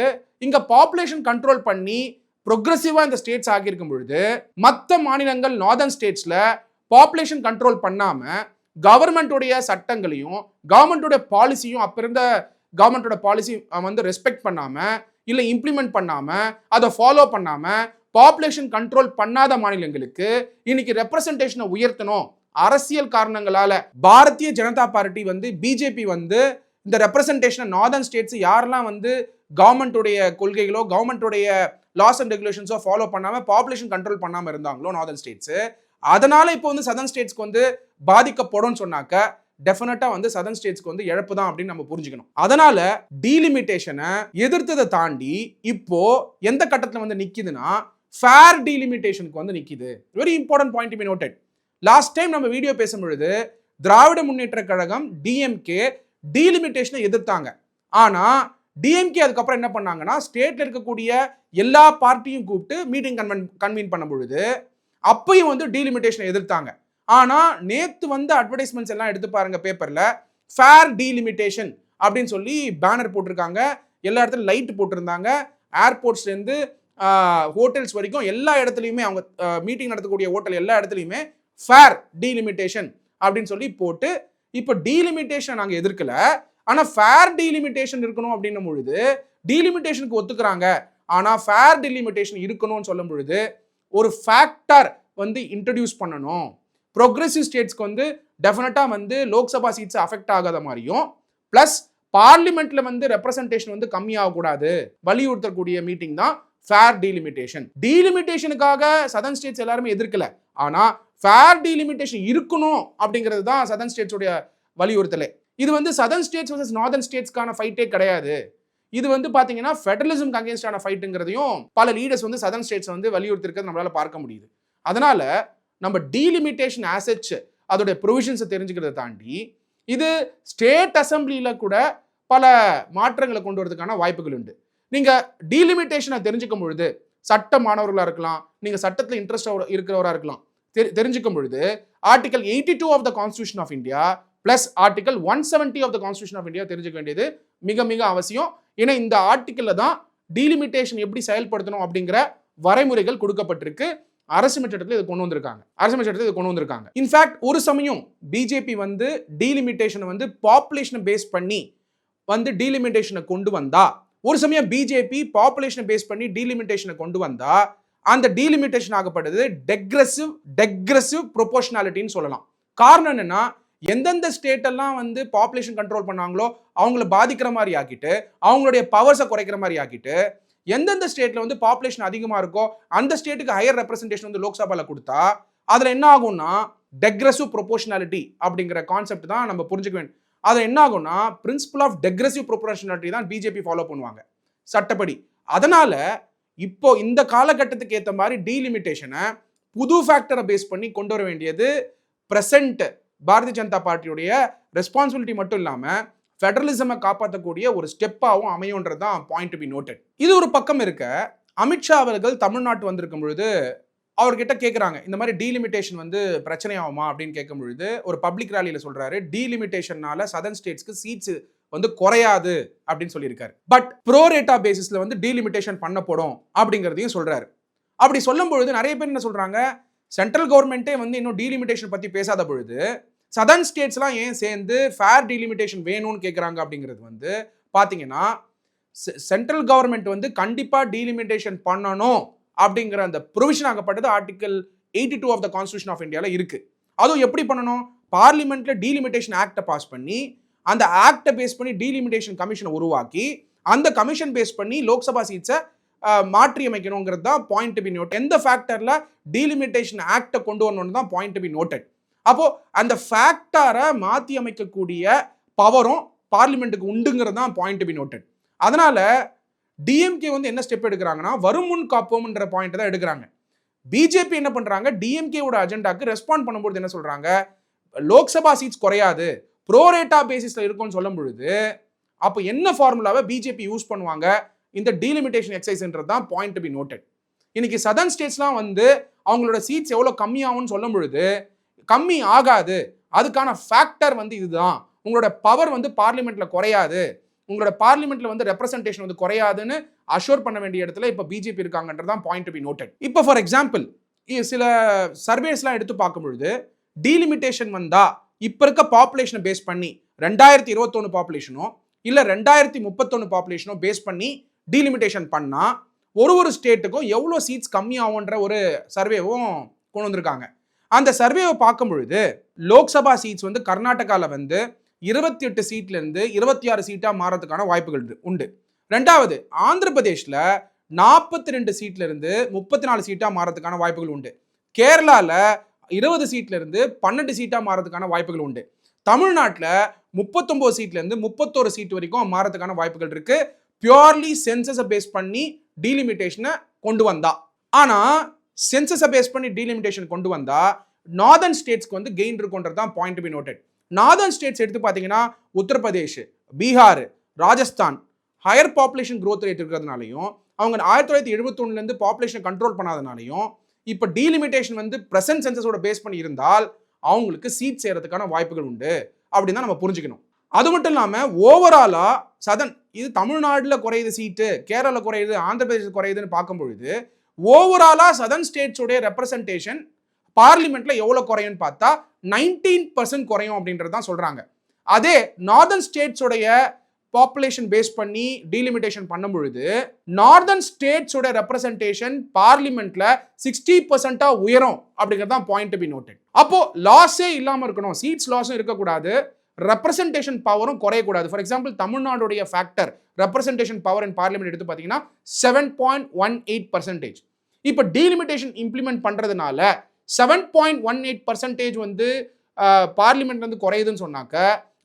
A: இங்க பாப்புலேஷன் கண்ட்ரோல் பண்ணி ப்ரொக்ரெசிவா இந்த ஸ்டேட்ஸ் ஆகியிருக்கும் பொழுது மற்ற மாநிலங்கள் நார்தர்ன் ஸ்டேட்ஸ்ல பாப்புலேஷன் கண்ட்ரோல் பண்ணாம கவர்மெண்டோடைய சட்டங்களையும் கவர்மெண்டோட பாலிசியும் அப்ப இருந்த கவர்மெண்டோட பாலிசி வந்து ரெஸ்பெக்ட் பண்ணாம இல்ல இம்ப்ளிமெண்ட் பண்ணாம அதை ஃபாலோ பண்ணாம பாப்புலேஷன் கண்ட்ரோல் பண்ணாத மாநிலங்களுக்கு இன்னைக்கு ரெப்ரசன்டேஷனை உயர்த்தணும் அரசியல் காரணங்களால பாரதிய ஜனதா பார்ட்டி வந்து பிஜேபி வந்து இந்த ரெப்ரசன்டேஷனை நார்தர்ன் ஸ்டேட்ஸ் யாரெல்லாம் வந்து கவர்மெண்ட்டுடைய கொள்கைகளோ கவர்மெண்ட்டுடைய லாஸ் அண்ட் ரெகுலேஷன்ஸோ ஃபாலோ பண்ணாம பாப்புலேஷன் கண்ட்ரோல் பண்ணாம இருந்தாங்களோ நார்தர்ன் ஸ்டேட்ஸ், அதனால இப்போ வந்து சதர்ன் ஸ்டேட்ஸ்க்கு வந்து பாதிக்கப்படும் சொன்னாக்க டெஃபினட்டா வந்து சதர்ன் ஸ்டேட்ஸ்க்கு வந்து இழப்பு தான் அப்படின்னு நம்ம புரிஞ்சுக்கணும். அதனால டீலிமிட்டேஷனை எதிர்த்ததை தாண்டி இப்போ எந்த கட்டத்தில் வந்து நிக்குதுன்னா ஃபேர் டீலிமிட்டேஷனுக்கு வந்து நிக்குது. Very important point to be noted. Last time நம்ம வீடியோ பேசும்பொழுது திராவிட முன்னேற்ற கழகம் டிஎம்கே டீலிமிட்டேஷனை எதிர்த்தாங்க. ஆனா டிஎம்கே அதுக்கப்புறம் என்ன பண்ணாங்கன்னா ஸ்டேட்ல இருக்கக்கூடிய எல்லா பார்ட்டியும் கூப்பிட்டு மீட்டிங் கன்வீன் பண்ணும் பொழுது அப்பயும் வந்து டீலிமிட்டேஷனை எதிர்த்தாங்க. ஆனா நேத்து வந்து அட்வர்டைஸ்மெண்ட்ஸ் எல்லாம் எடுத்து பாருங்க பேப்பர்ல, ஃபேர் டீலிமிட்டேஷன் அப்படின்னு சொல்லி பேனர் போட்டிருக்காங்க. எல்லா இடத்துலையும் லைட் போட்டிருந்தாங்க. ஏர்போர்ட்ஸ்ல இருந்து ஹோட்டல்ஸ் வரைக்கும் எல்லா இடத்துலையுமே அவங்க மீட்டிங் நடத்தக்கூடிய ஹோட்டல் எல்லா இடத்துலையுமே ஃபேர் டீலிமிட்டேஷன் அப்படின்னு சொல்லி போட்டு இப்போ டீலிமிட்டேஷன் நாங்கள் எதிர்க்கல, ஆனால் ஃபேர் டீலிமிட்டேஷன் இருக்கணும் அப்படின்னும் பொழுது டீலிமிட்டேஷனுக்கு ஒத்துக்கிறாங்க, ஆனால் ஃபேர் டீலிமிட்டேஷன் இருக்கணும்னு சொல்லும் பொழுது ஒரு ஃபேக்டர் வந்து இன்ட்ரடியூஸ் பண்ணணும். ப்ரோக்ரெசிவ் ஸ்டேட்ஸ்க்கு வந்து டெஃபினட்டாக வந்து லோக்சபா சீட்ஸ் அஃபெக்ட் ஆகாத மாதிரியும் ப்ளஸ் பார்லிமெண்ட்ல வந்து ரெப்ரசன்டேஷன் வந்து கம்மியாகக்கூடாது வலியுறுத்தக்கூடிய மீட்டிங் தான் ஃபேர் டீலிமிட்டேஷன். டீலிமிட்டேஷனுக்காக சதர்ன் ஸ்டேட்ஸ் எல்லாருமே எதிர்க்கல, ஆனா ஃபேர் டீலிமிட்டேஷன் இருக்கணும் அப்படிங்கிறது தான் சதர்ன் ஸ்டேட்ஸோட வலியுறுத்தலே. இது வந்து சதர்ன் ஸ்டேட்ஸ் வர்சஸ் நார்தர்ன் ஸ்டேட்ஸ்க்கான ஃபைட்டே கிடையாது. இது வந்து பாத்தீங்கன்னா ஃபெடரலிசம் அகேன்ஸ்டான ஃபைட்டுங்கிறதையும் பல லீடர்ஸ் வந்து சதர்ன் ஸ்டேட்ஸ் வந்து வலியுறுத்திருக்கிறது நம்மளால பார்க்க முடியுது. அதனால நம்ம டீலிமிட்டேஷன் ஆசெட்ஸ் அதோட ப்ரொவிஷன்ஸை தெரிஞ்சுக்கிறத தாண்டி இது ஸ்டேட் அசம்பிளியில கூட பல மாற்றங்களை கொண்டு வரதுக்கான வாய்ப்புகள் உண்டு. நீங்க டீலிமிட்டேஷனை தெரிஞ்சுக்கும் பொழுது சட்ட மாணவர்களா இருக்கலாம், நீங்க சட்டத்தில் இன்ட்ரெஸ்ட் இருக்கிறவரா இருக்கலாம், தெரிஞ்சுக்கும் பொழுது article 82 of the constitution of India plus article 170 of the constitution of India தெரிஞ்சுக்க வேண்டியது மிக மிக அவசியம். ஏன்னா இந்த ஆர்டிகல்ல தான் டீலிமிட்டேஷன் எப்படி செயல்படுத்தணும் அப்படிங்கிற வரைமுறைகள் கொடுக்கப்பட்டிருக்கு. அரசியல் சட்டத்தில் இது கொண்டு வந்திருக்காங்க. இன்ஃபேக்ட் ஒரு சமயம் பிஜேபி வந்து டீலிமிட்டேஷனை வந்து பாப்புலேஷனை பேஸ் பண்ணி வந்து டீலிமிட்டேஷனை கொண்டு வந்தா, ஒரு சமயம் பிஜேபி பாப்புலேஷனை பேஸ் பண்ணி டீலிமிட்டேஷனை கொண்டு வந்தா, அந்த டீலிமிட்டேஷன் ஆகப்பட்டது டெக்ரெசிவ் ப்ரொபோர்ஷனாலிட்டின்னு சொல்லலாம். காரணம் என்னன்னா, எந்தெந்த ஸ்டேட் எல்லாம் வந்து பாப்புலேஷன் கண்ட்ரோல் பண்ணாங்களோ அவங்கள பாதிக்கிற மாதிரி ஆக்கிட்டு, அவங்களுடைய பவர்ஸை குறைக்கிற மாதிரி ஆக்கிட்டு, எந்தெந்த ஸ்டேட்ல வந்து பாப்புலேஷன் அதிகமா இருக்கோ அந்த ஸ்டேட்டுக்கு ஹையர் ரெப்ரசன்டேஷன் வந்து லோக்சபால கொடுத்தா, அதுல என்ன ஆகும்னா டெக்ரெசிவ் ப்ரொபோர்ஷனாலிட்டி அப்படிங்கிற கான்செப்ட் தான் நம்ம புரிஞ்சுக்க வேண்டும். அது என்ன ஆகும்னா பிரின்சிபல் ஆஃப் டெக்ரெசிவ் ப்ரொபோர்ஷனாலிட்டி தான் பிஜேபி ஃபாலோ பண்ணுவாங்க சட்டப்படி. அதனால இப்போ இந்த காலகட்டத்துக்கு ஏற்ற மாதிரி டீலிமிட்டேஷனை புது ஃபேக்டரை பேஸ் பண்ணி கொண்டு வர வேண்டியது பிரசன்ட் பாரதிய ஜனதா பார்ட்டியுடைய ரெஸ்பான்சிபிலிட்டி மட்டும் இல்லாம ஃபெடரலிசமை காப்பாற்றக்கூடிய ஒரு ஸ்டெப்பாகவும் அமையும்ன்றது தான் பாயிண்ட் டு பி நோட்டட். இது ஒரு பக்கம் இருக்க, அமித்ஷா அவர்கள் தமிழ்நாட்டு வந்திருக்கும் பொழுது அவர்கிட்ட கேட்குறாங்க, இந்த மாதிரி டீலிமிட்டேஷன் வந்து பிரச்சனை ஆகுமா அப்படின்னு கேட்கும் பொழுது ஒரு பப்ளிக் ரேலியில் சொல்றாரு, டீலிமிட்டேஷனால சதர்ன் ஸ்டேட்ஸ்க்கு சீட்ஸ் வந்து குறையாது அப்படின்னு சொல்லியிருக்காரு. பட் ப்ரோ ரேட்டா பேசிஸ்ல வந்து டீலிமிட்டேஷன் பண்ணப்படும் அப்படிங்கிறதையும் சொல்றாரு. அப்படி சொல்லும் பொழுது நிறைய பேர் என்ன சொல்றாங்க, சென்ட்ரல் கவர்மெண்ட்டே வந்து இன்னும் டீலிமிட்டேஷன் பத்தி பேசாத பொழுது சதர்ன் ஸ்டேட்ஸ்லாம் ஏன் சேர்ந்து ஃபேர் டீலிமிட்டேஷன் வேணும்னு கேட்குறாங்க அப்படிங்கிறது வந்து பார்த்தீங்கன்னா, சென்ட்ரல் கவர்மெண்ட் வந்து கண்டிப்பாக டீலிமிட்டேஷன் பண்ணணும் அப்படிங்கிற அந்த ப்ரொவிஷன் ஆகப்பட்டது article 82 of the constitution of இந்தியாவில் இருக்கு. அதுவும் எப்படி பண்ணணும், பார்லிமெண்ட்ல டீலிமிட்டேஷன் ஆக்டை பாஸ் பண்ணி அந்த ஆக்டை பேஸ் பண்ணி டீலிமிட்டேஷன் கமிஷனை உருவாக்கி அந்த கமிஷன் பேஸ் பண்ணி லோக்சபா சீட்ஸை மாற்றி அமைக்கணுங்கிறது தான் பாயிண்ட் டு பி நோட். எந்த ஃபேக்டர்ல டீலிமிட்டேஷன் ஆக்டை கொண்டு வரணும்னு தான் பாயிண்ட் டு பி நோட்டட். அப்போ அந்த ஃபேக்டரை மாற்றி அமைக்கக்கூடிய பவரும் பார்லிமெண்ட்டுக்கு உண்டுங்கிறது தான் பாயிண்ட் டு பி நோட்டட். அதனால டிஎம்கே வந்து என்ன ஸ்டெப் எடுக்கிறாங்கன்னா, வரும் முன் காப்போம்ன்ற பாயிண்ட் தான் எடுக்கிறாங்க. பிஜேபி என்ன பண்றாங்க, டிஎம்கேவோட அஜெண்டாக்கு ரெஸ்பாண்ட் பண்ணும்போது என்ன சொல்றாங்க, லோக்சபா சீட்ஸ் குறையாது ப்ரோரேட்டா பேசிஸ்ல இருக்கும்னு சொல்லும் பொழுது அப்போ என்ன ஃபார்முலாவை பிஜேபி யூஸ் பண்ணுவாங்க, இந்த டீலிமிட்டேஷன் எக்ஸசைஸ்ன்றது தான் பாயிண்ட் டு பி நோட்டட். இன்னைக்கு சதர்ன் ஸ்டேட்ஸ்லாம் வந்து அவங்களோட சீட்ஸ் எவ்வளோ கம்மியாகும்னு சொல்லும் பொழுது கம்மி ஆகாது, அதுக்கான ஃபேக்டர் வந்து இதுதான், உங்களோட பவர் வந்து பார்லிமெண்ட்ல குறையாது, உங்களோட பார்லிமெண்ட்ல வந்து ரெப்ரசன்டேஷன் வந்து குறையாதுன்னு அஷூர் பண்ண வேண்டிய இடத்துல இப்போ பிஜேபி இருக்காங்கன்றதான் பாயிண்ட் டு பி நோட்டட். இப்போ ஃபார் எக்ஸாம்பிள் சில சர்வேஸ்லாம் எடுத்து பார்க்கும் பொழுது டீலிமிட்டேஷன் வந்தா இப்போ இருக்க பாப்புலேஷனை பேஸ் பண்ணி 2021 பாப்புலேஷனோ இல்லை 2031 பாப்புலேஷனோ பேஸ் பண்ணி டீலிமிட்டேஷன் பண்ணா ஒரு ஸ்டேட்டுக்கும் எவ்வளோ சீட்ஸ் கம்மியாகும்ன்ற ஒரு சர்வேவும் கொண்டு வந்திருக்காங்க. அந்த சர்வேவை பார்க்கும் பொழுது லோக்சபா சீட்ஸ் வந்து கர்நாடகாவில் வந்து 28 சீட்ல இருந்து 26 சீட்டா மாறதுக்கான வாய்ப்புகள் உண்டு. ரெண்டாவது ஆந்திர பிரதேஷ்ல 42 சீட்ல இருந்து 34 சீட்டா மாறதுக்கான வாய்ப்புகள் உண்டு. கேரளால 20 சீட்ல இருந்து 12 சீட்டா மாறதுக்கான வாய்ப்புகள் உண்டு. தமிழ்நாட்டில் 39 சீட்ல இருந்து 31 சீட் வரைக்கும் மாறதுக்கான வாய்ப்புகள் இருக்கு, பியூர்லி சென்சஸை பேஸ் பண்ணி டீலிமிட்டேஷனை கொண்டு வந்தா. ஆனா சென்சஸை பேஸ் பண்ணி டீலிமிட்டேஷன் கொண்டு வந்தா நார்தர்ன் ஸ்டேட்ஸ்க்கு வந்து கெயின் இருக்குன்றது தான் point to be noted. Northern states எடுத்து பார்த்தீங்கன்னா Uttar Pradesh, Bihar, Rajasthan higher population growth rate இருக்கிறதுனாலையும் அவங்க 1971 பாப்புலேஷன் கண்ட்ரோல் பண்ணாதனாலையும் இப்போ டீலிமிட்டேஷன் வந்து பிரசன்ட் சென்சஸோட பேஸ் பண்ணி இருந்தால் அவங்களுக்கு சீட் சேரத்துக்கான வாய்ப்புகள் உண்டு அப்படின்னு தான் நம்ம புரிஞ்சுக்கணும். அது மட்டும் இல்லாமல் ஓவராலா சதன் இது தமிழ்நாட்டில் குறையுது சீட்டு, கேரளா குறையுது, ஆந்திர பிரதேச குறையுதுன்னு பார்க்கும் பொழுது ஓவராலா சதன் ஸ்டேட்ஸோடைய ரெப்ரசன்டேஷன் பார்லிமெண்ட்ல எவ்வளவு குறையும் பார்த்தா 19% குறையும் அப்படின்றது தான் சொல்றாங்க. அதே நார்தர்ன் ஸ்டேட்ஸோடைய பாப்புலேஷன் பேஸ் பண்ணி டீலிமிட்டேஷன் பண்ணும் பொழுது நார்தர்ன் ஸ்டேட்ஸோட ரெப்ரசன்டேஷன் பார்லிமெண்ட்ல 60% உயரும் அப்படிங்கிறது தான் பாயிண்ட் டு பி நோட்டட். அப்போ லாஸே இல்லாம இருக்கணும், சீட்ஸ் லாஸும் இருக்கக்கூடாது, ரெப்ரசன்டேஷன் பவரும் குறையக்கூடாது. ஃபார் எக்ஸாம்பிள் தமிழ்நாடுடைய factor representation power in parliament எடுத்து பார்த்தீங்கன்னா 7.18%. இப்போ டீலிமிட்டேஷன் இம்ப்ளிமெண்ட் பண்றதுனால 7.18% வந்து பார்லிமெண்ட் வந்து குறையுதுன்னு சொன்னாக்க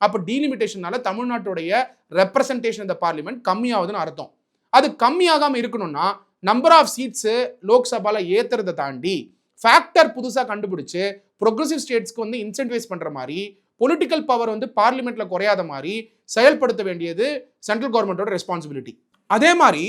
A: அப்போ டீலிமிட்டேஷனால தமிழ்நாட்டுடைய ரெப்ரசன்டேஷன் இந்த பார்லிமெண்ட் கம்மியாகுதுன்னு அர்த்தம். அது கம்மியாகாம இருக்கணும்னா நம்பர் ஆஃப் சீட்ஸ் லோக்சபால ஏத்துறதை தாண்டி ஃபேக்டர் புதுசாக கண்டுபிடிச்சு ப்ரோக்ரஸிவ் ஸ்டேட்ஸ்க்கு வந்து இன்சென்டிவைஸ் பண்ற மாதிரி பொலிட்டிக்கல் பவர் வந்து பார்லிமெண்ட்ல குறையாத மாதிரி செயல்படுத்த வேண்டியது சென்ட்ரல் கவர்மெண்டோட ரெஸ்பான்சிபிலிட்டி. அதே மாதிரி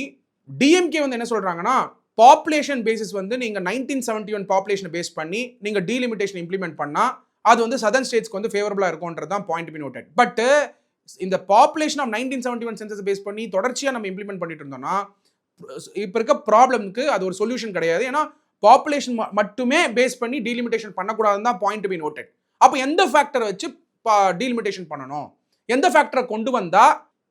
A: டிஎம்கே வந்து என்ன சொல்றாங்கன்னா, பாப்புலேஷன் பேசிஸ் வந்து நீங்க 1971 பாப்புலேஷன் பேஸ் பண்ணி நீங்க டீலிமிட்டேஷன் இம்ப்ளிமெண்ட் பண்ணா அது வந்து சதர்ன் ஸ்டேட்ஸ்க்கு வந்து ஃபேவரபிளா இருக்கும்ன்றது தான் பாயிண்ட் பி நோட்டட். பட் இந்த பாப்புலேஷன் ஆஃப் 1971 சென்சஸ் பேஸ் பண்ணி தொடர்ச்சியா நம்ம இம்ப்ளிமெண்ட் பண்ணிட்டு இருந்தோம்னா இப்போ இருக்க ப்ராப்ளம்க்கு அது ஒரு சொல்யூஷன் கிடையாது. ஏன்னா பாப்புலேஷன் மட்டுமே பேஸ் பண்ணி டீலிமிட்டேஷன் பண்ணக்கூடாதுன்னு தான் பாயிண்ட் டு பி நோட்டட். அப்போ எந்த ஃபேக்டரை வச்சு டீலிமிட்டேஷன் பண்ணணும், எந்த ஃபேக்டரை கொண்டு வந்தா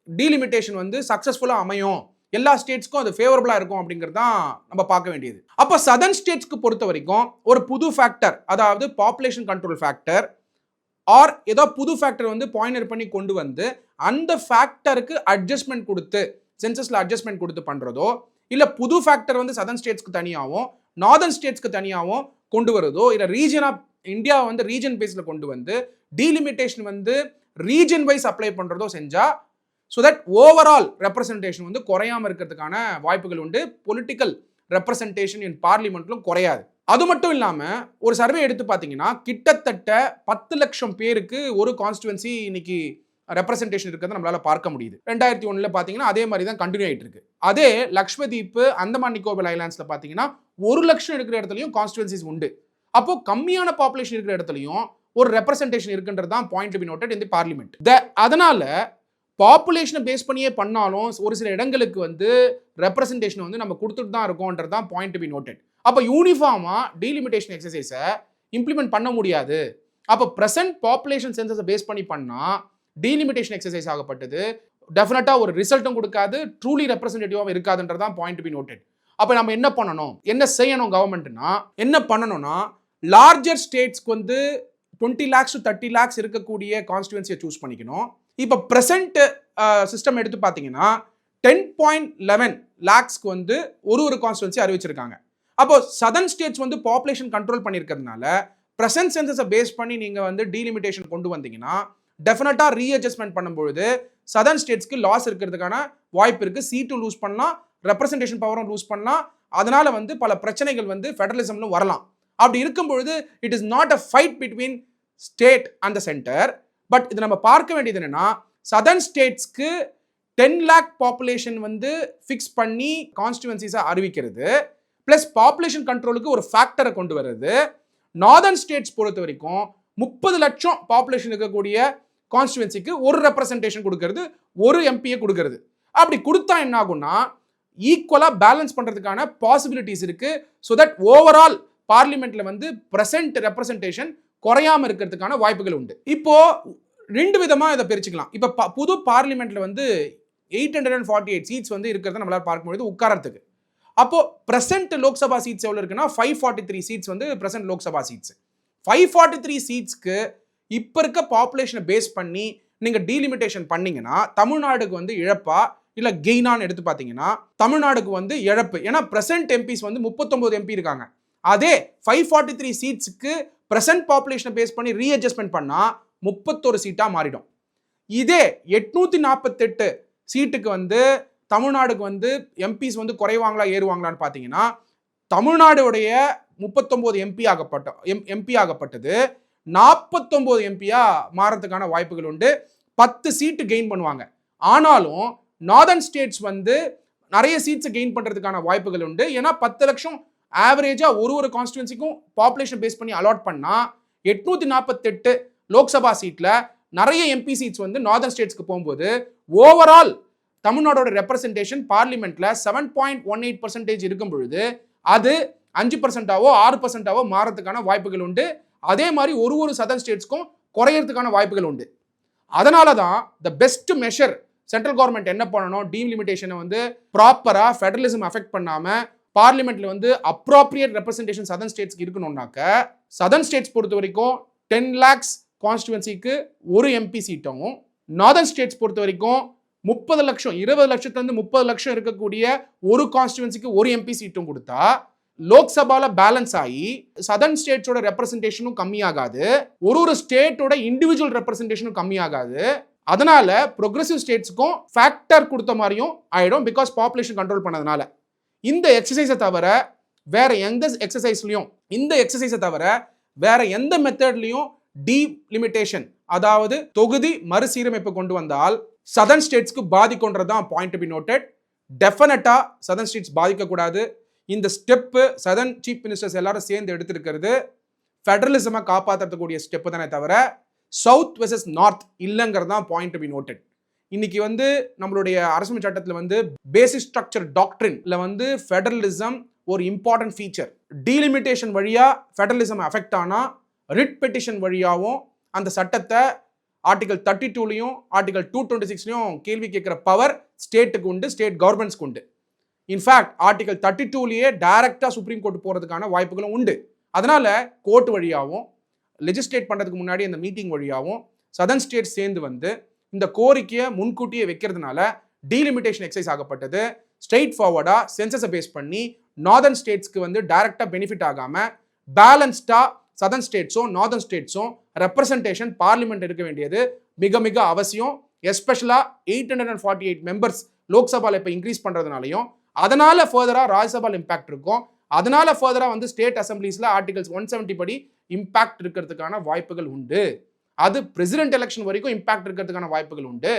A: டீலிமிட்டேஷன் வந்து சக்சஸ்ஃபுல்லாக அமையும், எல்லா ஸ்டேட்ஸ்க்கும் அது ஃபேவரபிளாக இருக்கும் அப்படிங்கிறது தான் நம்ம பார்க்க வேண்டியது. அப்போ சதர்ன் ஸ்டேட்ஸ்க்கு பொறுத்த வரைக்கும் ஒரு புது ஃபேக்டர், அதாவது பாப்புலேஷன் கண்ட்ரோல் ஃபேக்டர் ஆர் ஏதோ புது ஃபேக்டர் வந்து பாயிண்டர் பண்ணி கொண்டு வந்து அந்த ஃபேக்டருக்கு அட்ஜஸ்ட்மெண்ட் கொடுத்து சென்சஸ்ல அட்ஜஸ்ட்மெண்ட் கொடுத்து பண்றதோ, இல்ல புது ஃபேக்டர் வந்து சதர்ன் ஸ்டேட்ஸ்க்கு தனியாகவும் நார்தர்ன் ஸ்டேட்ஸ்க்கு தனியாகவும் கொண்டு வரதோ, இல்ல ரீஜன் ஆஃப் இந்தியா வந்து ரீஜன் பேஸ்ல கொண்டு வந்து டீலிமிட்டேஷன் வந்து ரீஜன் வைஸ் அப்ளை பண்றதோ செஞ்சா, ஸோ தட் ஓவரால் ரெப்ரசன்டேஷன் வந்து குறையாம இருக்கிறதுக்கான வாய்ப்புகள் உண்டு. பொலிட்டிக்கல் ரெப்ரசன்டேஷன் இன் பார்லிமெண்ட்லும் குறையாது. அது மட்டும் இல்லாம ஒரு சர்வே எடுத்து பார்த்தீங்கன்னா கிட்டத்தட்ட 10 லட்சம் பேருக்கு ஒரு கான்ஸ்டிடுவன்சி இன்னைக்கு ரெப்ரசன்டேஷன் இருக்கிறத நம்மளால பார்க்க முடியுது. 2001 பார்த்தீங்கன்னா அதே மாதிரி தான் கண்டினியூ ஆயிட்டு இருக்கு. அதே லக்ஷ்மதீப், அந்தமான் நிக்கோபார் ஐலாண்ட்ஸ்ல பார்த்தீங்கன்னா 1 லட்சம் இருக்கிற இடத்துலையும் கான்ஸ்டிடுவன்சிஸ் உண்டு. அப்போ கம்மியான பாப்புலேஷன் இருக்கிற இடத்துலையும் ஒரு ரெப்ரசன்டேஷன் இருக்குன்றது தான் point to be noted in the parliament. அதனால பாப்புலேஷனை பேஸ் பண்ணியே பண்ணாலும் ஒரு சில இடங்களுக்கு வந்து ரெப்ரசன்டேஷன் வந்து நம்ம கொடுத்துட்டு தான் இருக்கோன்றது தான் பாயிண்ட் டு பி நோட்டட். அப்போ யூனிஃபார்மா டீலிமிட்டேஷன் எக்ஸசைஸை இம்ப்ளிமெண்ட் பண்ண முடியாது. அப்போ பிரசன்ட் பாப்புலேஷன் சென்சஸை பேஸ் பண்ணி பண்ணா டீலிமிட்டேஷன் எக்ஸசைஸ் ஆகப்பட்டது டெஃபினட்டா ஒரு ரிசல்ட்டும் கொடுக்காது, ட்ரூலி ரெப்ரசன்டேட்டிவாக இருக்காதுன்றதான் பாயிண்ட் டு பி நோட்டட். அப்போ நம்ம என்ன பண்ணணும், என்ன செய்யணும் கவர்மெண்ட்னா, என்ன பண்ணணும்னா லார்ஜர் ஸ்டேட்ஸ்க்கு வந்து 20 lakhs to 30 lakhs இருக்கக்கூடிய கான்ஸ்டிடுவன்சியை சூஸ் பண்ணிக்கணும். இப்போ பிரசன்ட் சிஸ்டம் எடுத்து பார்த்தீங்கன்னா 10.11 lakhsக்கு வந்து ஒரு கான்ஸ்டிடுவன்சி அறிவிச்சிருக்காங்க. அப்போ சதர்ன் ஸ்டேட்ஸ் வந்து பாப்புலேஷன் கண்ட்ரோல் பண்ணியிருக்கிறதுனால பிரசன்ட் சென்சஸை பேஸ் பண்ணி நீங்கள் வந்து டீலிமிட்டேஷன் கொண்டு வந்தீங்கன்னா டெஃபினட்டாக ரீஅட்ஜஸ்ட்மெண்ட் பண்ணும்பொழுது சதர்ன் ஸ்டேட்ஸ்க்கு லாஸ் இருக்கிறதுக்கான வாய்ப்பு இருக்குது. சீட்டும் லூஸ் பண்ணலாம், ரெப்ரசன்டேஷன் பவரும் லூஸ் பண்ணலாம். அதனால வந்து பல பிரச்சனைகள் வந்து ஃபெடரலிசம்ல வரலாம். அப்படி இருக்கும் பொழுது it is not a fight between state and the centre. But இது நம்ம பார்க்க வேண்டியது என்னன்னா, சதர்ன் ஸ்டேட்ஸ்க்கு 10 lakh பாப்புலேஷன் வந்து ஃபிக்ஸ் பண்ணி கான்ஸ்டிடுவன்சிஸை அறிவிக்கிறது, பிளஸ் பாப்புலேஷன் கண்ட்ரோலுக்கு ஒரு ஃபேக்டரை கொண்டு வர்றது. நார்தர்ன் ஸ்டேட்ஸ் பொறுத்த வரைக்கும் 30 லட்சம் பாப்புலேஷன் இருக்கக்கூடிய கான்ஸ்டிடுவன்சிக்கு ஒரு ரெப்ரசன்டேஷன் கொடுக்கறது, ஒரு எம்பியை கொடுக்கறது. அப்படி கொடுத்தா என்ன ஆகும்னா ஈக்குவலா பேலன்ஸ் பண்றதுக்கான பாசிபிலிட்டிஸ் இருக்கு. ஸோ தட் ஓவரால் பார்லிமெண்ட்ல வந்து பிரசன்ட் ரெப்ரசன்டேஷன் குறையாம இருக்கிறதுக்கான வாய்ப்புகள் உண்டு. இப்போ 2 விதமா இதை பிரிச்சுக்கலாம். இப்போ புது பார்லிமெண்ட்ல வந்து 848 சீட்ஸ் வந்து இருக்கிறத நம்மளால பார்க்கும்போது உட்காரத்துக்கு. அப்போ பிரசன்ட் லோக்சபா சீட்ஸ் எவ்வளவு இருக்குன்னா 543 சீட்ஸ் வந்து பிரசன்ட் லோக்சபா சீட்ஸ். 543 சீட்ஸ்க்கு இப்போ இருக்க பாப்புலேஷனை பேஸ் பண்ணி நீங்க டீலிமிட்டேஷன் பண்ணீங்கன்னா தமிழ்நாடுக்கு வந்து இழப்பா இல்ல கெய்னான்னு எடுத்து பார்த்தீங்கன்னா தமிழ்நாடுக்கு வந்து இழப்பு. ஏன்னா பிரசன்ட் எம்பிஸ் வந்து 39 எம்பி இருக்காங்க. அதே 543 சீட்ஸ்க்கு பிரசன்ட் பாப்புலேஷனை பேஸ் பண்ணி ரீஅட்ஜஸ்ட்மெண்ட் பண்ணா 31 சீட்டா மாறிடும். இதே 848 சீட்டுக்கு வந்து தமிழ்நாடுக்கு வந்து எம்பிஸ் வந்து குறைவாங்களா ஏறுவாங்களான்னு பார்த்தீங்கன்னா தமிழ்நாடுடைய 39 எம்பி ஆகப்பட்டது 49 எம்பியா மாறதுக்கான வாய்ப்புகள் உண்டு. 10 சீட்டு கெயின் பண்ணுவாங்க. ஆனாலும் நார்தர்ன் ஸ்டேட்ஸ் வந்து நிறைய சீட்ஸ் கெயின் பண்றதுக்கான வாய்ப்புகள் உண்டு. ஏன்னா 10 லட்சம் ஆவரேஜா ஒரு கான்ஸ்டிடுவன்சிக்கும் பாப்புலேஷன் பேஸ் பண்ணி அலாட் பண்ணா 848 லோக்சபா சீட்ல நிறைய எம்பி சீட்ஸ் வந்து நார்தர்ன் ஸ்டேட்ஸ்க்கு போகும்போது ஓவரால் தமிழ்நாடோட ரெப்ரசன்டேஷன் பார்லிமெண்ட்ல 7.18% இருக்கும் பொழுது அது 5%ஆவோ 6%ஆவோ மாறதுக்கான வாய்ப்புகள் உண்டு. அதே மாதிரி ஒரு சதர்ன் ஸ்டேட்ஸ்க்கும் குறையறதுக்கான வாய்ப்புகள் உண்டு. அதனால தான் the best measure central government என்ன பண்ணணும், டீலிமிட்டேஷனை வந்து ப்ராப்பரா ஃபெடரலிசம் அஃபெக்ட் பண்ணாம பார்லிமெண்ட்ல வந்து அப்ராப்ரியேட் ரெப்ரசன்டேஷன் சதர்ன் ஸ்டேட்ஸ்க்கு இருக்கணும்னாக்க சதர்ன் ஸ்டேட்ஸ் பொறுத்த வரைக்கும் 10 lakhs கான்ஸ்டிடுவன்சிக்கு ஒரு எம்பி சீட்டும், நார்தர்ன் ஸ்டேட்ஸ் பொறுத்த வரைக்கும் 30 லட்சம் 20 லட்சத்துலேருந்து 30 லட்சம் இருக்கக்கூடிய ஒரு கான்ஸ்டிடுவன்சிக்கு ஒரு எம்பி சீட்டும் கொடுத்தா லோக்சபால பேலன்ஸ் ஆகி சதர்ன் ஸ்டேட்ஸோட ரெப்ரசன்டேஷனும் கம்மியாகாது, ஒரு ஸ்டேட்டோட இண்டிவிஜுவல் ரெப்ரசன்டேஷனும் கம்மியாகாது. அதனால ப்ரோக்ரசிவ் ஸ்டேட்ஸ்க்கும் ஃபேக்டர் கொடுத்த மாதிரியும் ஆயிடும், பிகாஸ் பாப்புலேஷன் கண்ட்ரோல் பண்ணதுனால. இந்த எக்ஸசைஸை தவிர வேற எந்த எக்ஸசைஸ்லையும் வேற எந்த மெத்தட்லையும் டீலிமிட்டேஷன் அதாவது தொகுதி மறுசீரமைப்பு கொண்டு வந்தால் சதர்ன் ஸ்டேட்ஸ்க்கு பாதிக்கும்ன்றதான் பாயிண்ட் டு பி நோட்டட். டெஃபினட்டா சதர்ன் ஸ்டேட்ஸ் பாதிக்கக்கூடாது. இந்த ஸ்டெப்பு சதர்ன் சீஃப் மினிஸ்டர்ஸ் எல்லாரும் சேர்ந்து எடுத்திருக்கிறது ஃபெடரலிசமா காப்பாற்றக்கூடிய ஸ்டெப்பு தானே தவிர சவுத் வெர்சஸ் நார்த் இல்லைங்கிறது தான் பாயிண்ட் டு பி நோட்டட். இன்னைக்கு வந்து நம்மளுடைய அரசியல் சட்டத்தில் வந்து பேசிக் ஸ்ட்ரக்சர் டாக்ட்ரின்ல வந்து ஃபெடரலிசம் ஒரு இம்பார்ட்டன்ட் ஃபீச்சர். டீலிமிட்டேஷன் வழியா ஃபெடரலிசம் அஃபெக்ட் ஆனா ரிட் பெட்டிஷன் வழியாவும் அந்த சட்டத்தை ஆர்டிகல் 32லையும் ஆர்டிகல் 226லையும் கேள்வி கேட்கிற பவர் ஸ்டேட்டுக்கு உண்டு, ஸ்டேட் கவர்மெண்ட்ஸ்க்கு உண்டு. இன்ஃபேக்ட் ஆர்டிகல் 32லேயே டைரக்டா சுப்ரீம் கோர்ட் போறதுக்கான வாய்ப்புகளும் உண்டு. அதனால கோர்ட் வழியாவும் லெஜிஸ்லேட் பண்றதுக்கு முன்னாடி அந்த மீட்டிங் வழியாவும் சதர்ன் ஸ்டேட் சேர்ந்து வந்து இந்த கோரிக்கையை முன்கூட்டியே வைக்கிறதுனால டீலிமிட்டேஷன் எக்ஸைஸ் ஆகப்பட்டது ஸ்ட்ரெயிட் ஃபார்வர்டா சென்சஸை பேஸ் பண்ணி நார்தர்ன் ஸ்டேட்ஸ்க்கு வந்து டைரக்டா பெனிஃபிட் ஆகாம பேலன்ஸ்டா சதர்ன் ஸ்டேட்ஸும் நார்தர்ன் ஸ்டேட்ஸும் ரெப்ரசன்டேஷன் பார்லிமெண்ட் இருக்க வேண்டியது மிக மிக அவசியம். எஸ்பெஷலா 848 மெம்பர்ஸ் லோக்சபால இப்போ இன்க்ரீஸ் பண்றதுனாலையும் அதனால ஃபர்தரா ராஜ்யசபால இம்பாக்ட் இருக்கும். அதனால ஃபர்தரா வந்து ஸ்டேட் அசம்பிளிஸ்ல ஆர்டிகல்ஸ் 170 படி இம்பாக்ட் இருக்கிறதுக்கான வாய்ப்புகள் உண்டு. அது பிரசிடென்ட் எலெக்ஷன் வரைக்கும் இம்பாக்ட் இருக்கிறதுக்கான வாய்ப்புகள் உண்டு.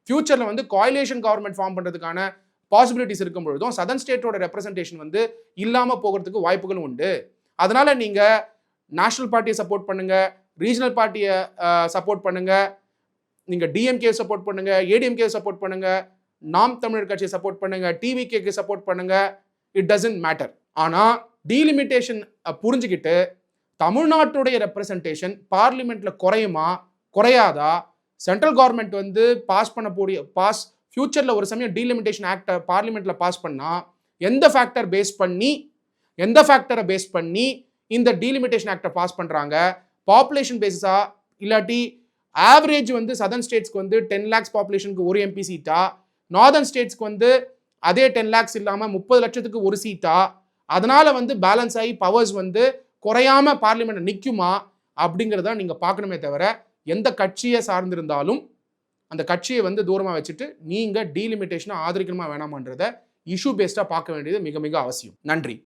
A: ஃபியூச்சர்ல வந்து கோயலேஷன் கவர்மெண்ட் ஃபார்ம் பண்றதுக்கான பாசிபிலிட்டிஸ் இருக்கும் பொழுதும் சதர்ன் ஸ்டேட்டோட ரெப்ரசன்டேஷன் வந்து இல்லாம போகிறதுக்கு வாய்ப்புகளும் உண்டு. அதனால நீங்க நேஷனல் பார்ட்டியை சப்போர்ட் பண்ணுங்க, ரீஜனல் பார்ட்டியை சப்போர்ட் பண்ணுங்க, நீங்க டிஎம்கே சப்போர்ட் பண்ணுங்க, ஏடிஎம்கே சப்போர்ட் பண்ணுங்க, நாம் தமிழர் கட்சியை சப்போர்ட் பண்ணுங்க, டிவிகேக்கு சப்போர்ட் பண்ணுங்க, இட் டசன்ட் மேட்டர். ஆனா டீலிமிட்டேஷன் புரிஞ்சுக்கிட்டு தமிழ்நாட்டுடைய ரெப்ரசன்டேஷன் பார்லிமெண்ட்ல குறையுமா குறையாதா, சென்ட்ரல் கவர்மெண்ட் வந்து ஃபியூச்சர்ல ஒரு சமயம் டீலிமிட்டேஷன் ஆக்ட் பார்லிமெண்ட்ல பாஸ் பண்ணா எந்த ஃபேக்டரை பேஸ் பண்ணி இந்த டீலிமிட்டேஷன் ஆக்டை பாஸ் பண்றாங்க, பாப்புலேஷன் பேசிஸா இல்லாட்டி ஆவரேஜ் வந்து சதர்ன் ஸ்டேட்ஸ்க்கு வந்து 10 lakhs பாப்புலேஷனுக்கு ஒரு எம்பி சீட்டா, நார்தர்ன் ஸ்டேட்ஸ்க்கு வந்து அதே 10 lakhs இல்லாம 30 லட்சத்துக்கு ஒரு சீட்டா, அதனால வந்து பேலன்ஸ் ஆகி பவர்ஸ் வந்து குறையாம பார்லிமெண்ட் நிற்குமா அப்படிங்கிறத நீங்க பார்க்கணுமே தவிர எந்த கட்சியை சார்ந்திருந்தாலும் அந்த கட்சியை வந்து தூரமா வச்சுட்டு நீங்க டீலிமிட்டேஷனை ஆதரிக்கணுமா வேணாமான்றத இஷ்யூ பேஸ்டா பார்க்க வேண்டியது மிக மிக அவசியம். நன்றி.